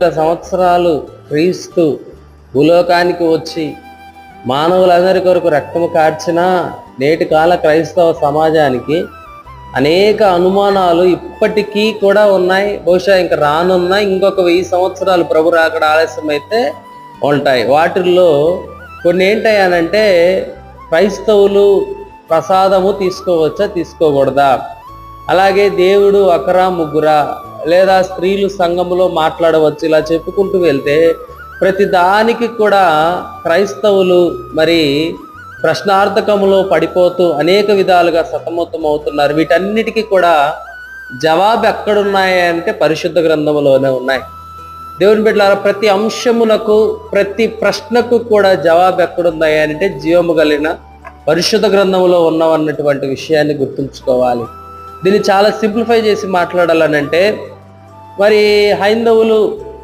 సంవత్సరాలు క్రీస్తు భూలోకానికి వచ్చి మానవులందరి కొరకు రక్తము కార్చిన నేటి కాల క్రైస్తవ సమాజానికి అనేక అనుమానాలు ఇప్పటికీ కూడా ఉన్నాయి. బహుశా ఇంకా రానున్నాయి. ఇంకొక 1000 సంవత్సరాలు ప్రభు రాకడ ఆలస్యం అయితే ఉంటాయి. వాటిల్లో కొన్ని ఏంటయ్యానంటే, క్రైస్తవులు ప్రసాదము తీసుకోవచ్చా తీసుకోకూడదా, అలాగే దేవుడు ఒకరా ముగ్గురా, లేదా స్త్రీలు సంఘములో మాట్లాడవచ్చు, ఇలా చెప్పుకుంటూ వెళ్తే ప్రతి దానికి కూడా క్రైస్తవులు మరి ప్రశ్నార్థకములో పడిపోతూ అనేక విధాలుగా సతమతం అవుతున్నారు. వీటన్నిటికీ కూడా జవాబు ఎక్కడున్నాయి అంటే పరిశుద్ధ గ్రంథములోనే ఉన్నాయి. దేవుని బిడ్డలారా, ప్రతి అంశమునకు ప్రతి ప్రశ్నకు కూడా జవాబు ఎక్కడున్నాయి అంటే జీవము కలిగిన పరిశుద్ధ గ్రంథములో ఉన్నవన్నటువంటి విషయాన్ని గుర్తుంచుకోవాలి. దీన్ని చాలా సింప్లిఫై చేసి మాట్లాడాలనంటే, మరి హైందవులు